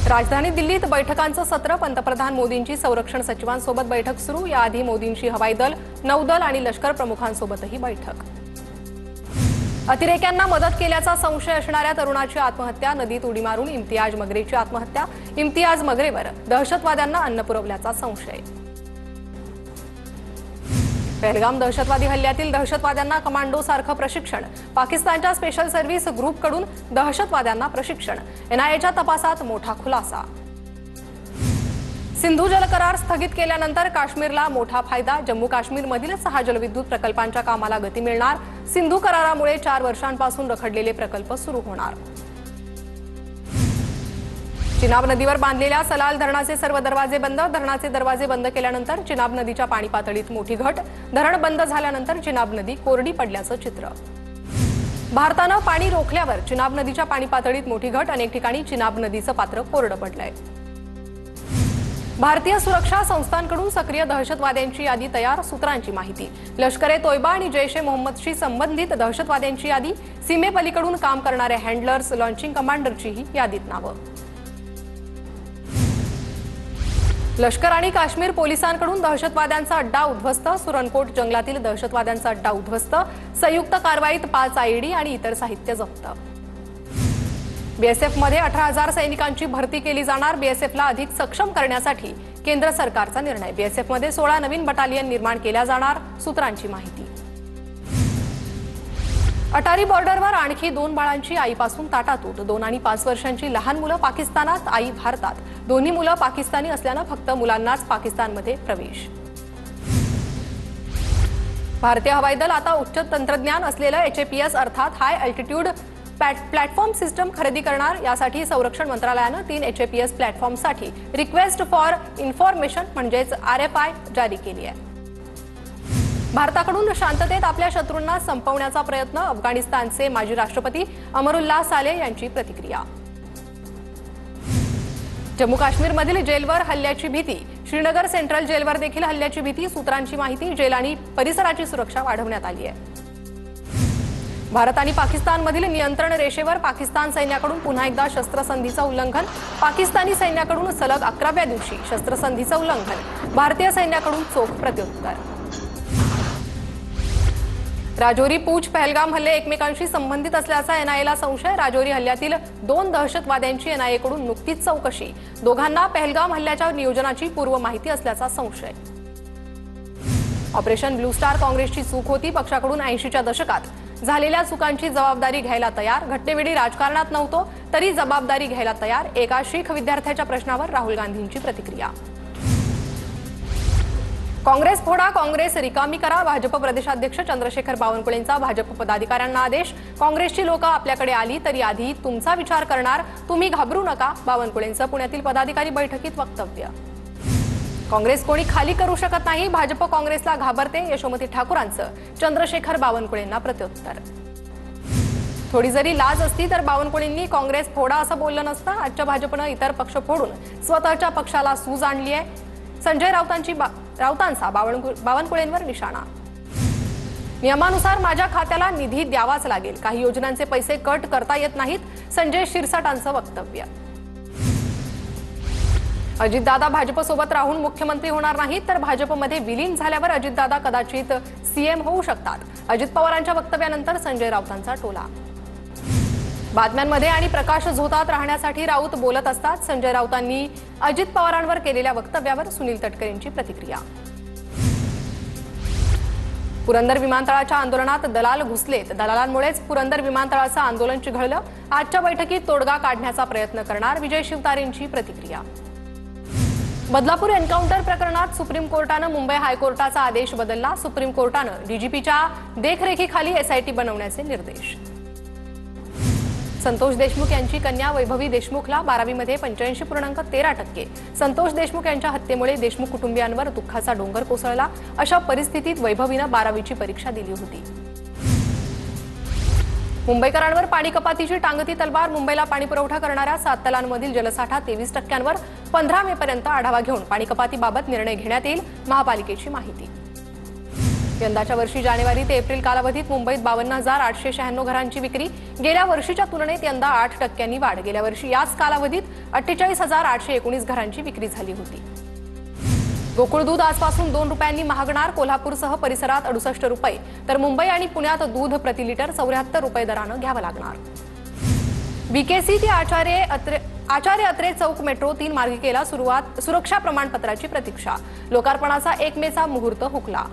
राजधानी दिल्लीत बैठकांचं सत्र. पंतप्रधान मोदींची संरक्षण सचिवांसोबत बैठक सुरू. याआधी मोदींची हवाई दल, नौदल आणि लष्कर प्रमुखांसोबतही बैठक. अतिरेक्यांना मदत केल्याचा संशय असणाऱ्या तरुणाची आत्महत्या. नदीत उडी मारून इम्तियाज मगरेची आत्महत्या. इम्तियाज मगरेवर दहशतवाद्यांना अन्न पुरवल्याचा संशय. पहलगाम दहशतवादी हल्ल्यातील दहशतवाद्यांना कमांडोसारखं प्रशिक्षण. पाकिस्तानच्या स्पेशल सर्व्हिस ग्रुपकडून दहशतवाद्यांना प्रशिक्षण. एनआयएच्या तपासात मोठा खुलासा. सिंधू जल करार स्थगित केल्यानंतर काश्मीरला मोठा फायदा. जम्मू काश्मीरमधील 6 जलविद्युत प्रकल्पांच्या कामाला गती मिळणार. सिंधू करारामुळे 4 वर्षांपासून रखडलेले प्रकल्प सुरू होणार. चिनाब नदीवर बांधलेल्या सलाल धरणाचे सर्व दरवाजे बंद. धरणाचे दरवाजे बंद केल्यानंतर चिनाब नदीच्या पाणी पातळीत मोठी घट. धरण बंद झाल्यानंतर चिनाब नदी कोरडी पडल्याचं चित्र. भारतानं पाणी रोखल्यावर चिनाब नदीच्या पाणी पातळीत मोठी घट. अनेक ठिकाणी चिनाब नदीचं पात्र कोरडं पडलंय. भारतीय सुरक्षा संस्थांकडून सक्रिय दहशतवाद्यांची यादी तयार. सूत्रांची माहिती. लष्कर ए तोयबा आणि जैश ए मोहम्मदशी संबंधित दहशतवाद्यांची यादी. सीमेपलीकडून काम करणारे हँडलर्स, लॉन्चिंग कमांडरचीही यादीत नावं. लष्कर आणि काश्मीर पोलिसांकडून दहशतवाद्यांचा अड्डा उद्ध्वस्त. सुरनकोट जंगलातील दहशतवाद्यांचा अड्डा उद्ध्वस्त. संयुक्त कारवाईत 5 आयईडी आणि इतर साहित्य जप्त. बीएसएफमध्ये 18,000 सैनिकांची भरती केली जाणार. बीएसएफला अधिक सक्षम करण्यासाठी केंद्र सरकारचा निर्णय. बीएसएफमध्ये 16 नवीन बटालियन निर्माण केल्या जाणार. सूत्रांची माहिती. अटारी बॉर्डरवर आणखी 2 बाळांची आईपासून ताटातूट. 2 आणि 5 वर्षांची लहान मुलं पाकिस्तानात, आई भारतात. दोन्ही मुलं पाकिस्तानी असल्यानं फक्त मुलांनाच पाकिस्तानमध्ये प्रवेश. भारतीय हवाई दल आता उच्च तंत्रज्ञान असलेलं HAPS अर्थात हाय अल्टिट्यूड प्लॅटफॉर्म सिस्टम खरेदी करणार. यासाठी संरक्षण मंत्रालयानं 3 HAPS प्लॅटफॉर्मसाठी रिक्वेस्ट फॉर इन्फॉर्मेशन म्हणजेच RFI जारी केली आहे. भारताकडून शांततेत आपल्या शत्रूंना संपवण्याचा प्रयत्न. अफगाणिस्तानचे माजी राष्ट्रपती अमरुल्लाह सालेह यांची प्रतिक्रिया. जम्मू काश्मीरमधील जेलवर हल्ल्याची भीती. श्रीनगर सेंट्रल जेलवर देखील हल्ल्याची भीती. सूत्रांची माहिती. जेल आणि परिसराची सुरक्षा वाढवण्यात आली आहे. भारत आणि पाकिस्तानमधील नियंत्रण रेषेवर पाकिस्तान सैन्याकडून पुन्हा एकदा शस्त्रसंधीचं उल्लंघन. पाकिस्तानी सैन्याकडून सलग 11व्या दिवशी शस्त्रसंधीचं उल्लंघन. भारतीय सैन्याकडून चोख प्रत्युत्तर. राजौरी पूंछ पहलगाम हल्ले एकमेकांशी संबंधित असल्याचा एनआयएला संशय. राजौरी हल्ल्यातील 2 दहशतवाद्यांची एनआयएकडून नुकतीच चौकशी. दोघांना पहलगाम हल्ल्याच्या नियोजनाची पूर्व माहिती असल्याचा संशय. ऑपरेशन ब्लू स्टार काँग्रेसची चूक होती. पक्षाकडून 80च्या दशकात झालेल्या चुकांची जबाबदारी घ्यायला तयार. घटनेवेळी राजकारणात नव्हतो तरी जबाबदारी घ्यायला तयार. एका शीख विद्यार्थ्याच्या प्रश्नावर राहुल गांधींची प्रतिक्रिया. काँग्रेस फोडा, काँग्रेस रिकामी करा. भाजप प्रदेशाध्यक्ष चंद्रशेखर बावनकुळेंचा भाजप पदाधिकाऱ्यांना आदेश. काँग्रेसची लोक आपल्याकडे आली तरी आधी तुमचा विचार करणार. तुम्ही घाबरू नका. बावनकुळेंचं पुण्यातील पदाधिकारी बैठकीत वक्तव्य. काँग्रेस कोणी खाली करू शकत नाही. भाजप काँग्रेसला घाबरते. यशोमती ठाकूरांचं चंद्रशेखर बावनकुळेंना प्रत्युत्तर. थोडी जरी लाज असती तर बावनकुळेंनी काँग्रेस फोडा असं बोललं नसतं. आजच्या भाजपनं इतर पक्ष फोडून स्वतःच्या पक्षाला सूज आणली आहे. संजय राऊतांचा बावनकुळेंवर निशाणा. नियमानुसार माझ्या खात्याला निधी द्यावाच लागेल. काही योजनांचे पैसे कट करता येत नाहीत. संजय शिरसाटांचं वक्तव्य. अजितदादा भाजपसोबत राहून मुख्यमंत्री होणार नाहीत तर भाजपमध्ये विलीन झाल्यावर अजितदादा कदाचित सीएम होऊ शकतात. अजित पवारांच्या वक्तव्यानंतर संजय राऊतांचा टोला. बातम्यांमध्ये आणि प्रकाश झोतात राहण्यासाठी राऊत बोलत असतात. संजय राऊतांनी अजित पवारांवर केलेल्या वक्तव्यावर सुनील तटकरेंची प्रतिक्रिया. पुरंदर विमानतळाच्या आंदोलनात दलाल घुसलेत. दलालांमुळेच पुरंदर विमानतळाचं आंदोलन चिघळलं. आजच्या बैठकीत तोडगा काढण्याचा प्रयत्न करणार. विजय शिवतारेंची प्रतिक्रिया. बदलापूर एन्काउंटर प्रकरणात सुप्रीम कोर्टानं मुंबई हायकोर्टाचा आदेश बदलला. सुप्रीम कोर्टानं डीजीपीच्या देखरेखीखाली एसआयटी बनवण्याचे निर्देश. संतोष देशमुख यांची कन्या वैभवी देशमुखला 12वीमध्ये 85.13%. संतोष देशमुख यांच्या हत्येमुळे देशमुख कुटुंबियांवर दुःखाचा डोंगर कोसळला. अशा परिस्थितीत वैभवीनं 12वीची परीक्षा दिली होती. मुंबईकरांवर पाणी कपातीची टांगती तलवार. मुंबईला पाणी पुरवठा करणाऱ्या 7 तलांमधील जलसाठा 23%वर 15 मेपर्यंत आढावा घेऊन पाणी कपातीबाबत निर्णय घेण्यात येईल. महापालिकेची माहिती. यंदाच्या वर्षी जानेवारी ते एप्रिल कालावधीत मुंबईत 52,896 घरांची विक्री, गेल्या वर्षीच्या तुलनेत यंदा 8% वाढ। गेल्या वर्षी याच कालावधीत 48,819 घरांची विक्री झाली होती। गोकुळ दूध आजपासून 2 रुपयांनी महागणार। कोल्हापूरसह परिसरात 68 रुपये, तर मुंबई आणि पुण्यात दूध प्रति लिटर 74 रुपये दरानं घ्यावं लागणार। बीकेसी ते आचार्य अत्रे चौक मेट्रो 3 मार्गिकेला सुरक्षा प्रमाणपत्राची प्रतीक्षा। लोकार्पणाचा 1 मेचा मुहूर्त हुकला।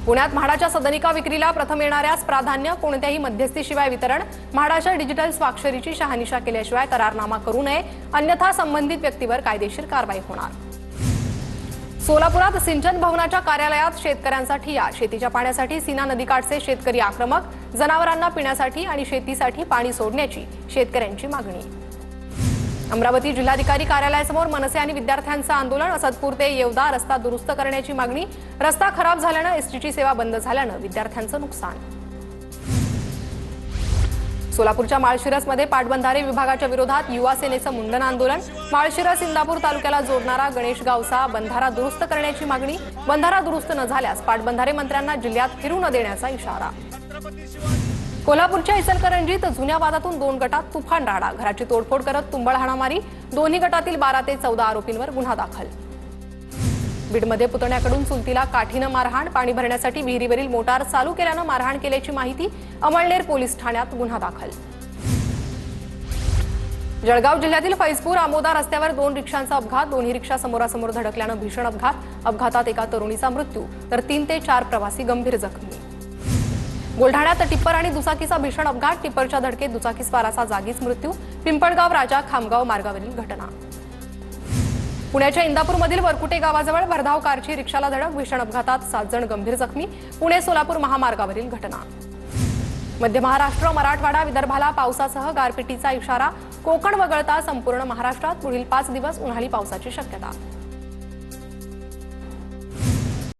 पुण्यात म्हाडाच्या सदनिका विक्रीला प्रथम येणाऱ्यास प्राधान्य, कोणत्याही मध्यस्थीशिवाय वितरण। म्हाडाच्या डिजिटल स्वाक्षरीची शहानिशा केल्याशिवाय करारनामा करू नये, अन्यथा संबंधित व्यक्तीवर कायदेशीर कारवाई होणार। सोलापुरात सिंचन भवनाच्या कार्यालयात शेतकऱ्यांसाठी या शेतीच्या पाण्यासाठी सीना नदीकाठचे शेतकरी आक्रमक। जनावरांना पिण्यासाठी आणि शेतीसाठी पाणी सोडण्याची शेतकऱ्यांची मागणी। अमरावती जिल्हाधिकारी कार्यालयासमोर मनसे आणि विद्यार्थ्यांचं आंदोलन। असदपूर ते येवदा रस्ता दुरुस्त करण्याची मागणी। रस्ता खराब झाल्यानं एसटीची सेवा बंद झाल्यानं विद्यार्थ्यांचं नुकसान। सोलापूरच्या माळशिरसमध्ये पाटबंधारे विभागाच्या विरोधात युवा सेनेचं मुंडन आंदोलन। माळशिरस इंदापूर तालुक्याला जोडणारा गणेशगावचा बंधारा दुरुस्त करण्याची मागणी। बंधारा दुरुस्त न झाल्यास पाटबंधारे मंत्र्यांना जिल्ह्यात फिरू न देण्याचा इशारा। कोल्हापूरच्या इचलकरंजीत जुन्या वादातून 2 गटात तुफान राडा। घराची तोडफोड करत तुंबळ हाणामारी। दोन्ही गटातील 12 ते 14 आरोपींवर गुन्हा दाखल। बीडमध्ये पुतण्याकडून चुलतीला काठीनं मारहाण। पाणी भरण्यासाठी विहिरीवरील मोटार चालू केल्यानं मारहाण केल्याची माहिती। अमळनेर पोलीस ठाण्यात गुन्हा दाखल। जळगाव जिल्ह्यातील फैजपूर आमोदा रस्त्यावर 2 रिक्षांचा अपघात। दोन्ही रिक्षा समोरासमोर धडकल्यानं भीषण अपघात। अपघातात एका तरुणीचा मृत्यू तर 3 ते 4 प्रवासी गंभीर जखमी। बुलढाण्यात टिप्पर आणि दुचाकीचा भीषण अपघात। टिप्परच्या धडकेत दुचाकीस्वाराचा जागीच मृत्यू। पिंपळगाव राजा खामगाव मार्गावरील घटना। पुण्याच्या इंदापूरमधील वरकुटे गावाजवळ भरधाव कारची रिक्षाला धडक। भीषण अपघातात 7 जण गंभीर जखमी। पुणे सोलापूर महामार्गावरील घटना। मध्य महाराष्ट्र, मराठवाडा, विदर्भाला पावसासह गारपिटीचा इशारा। कोकण वगळता संपूर्ण महाराष्ट्रात पुढील 5 दिवस उन्हाळी पावसाची शक्यता।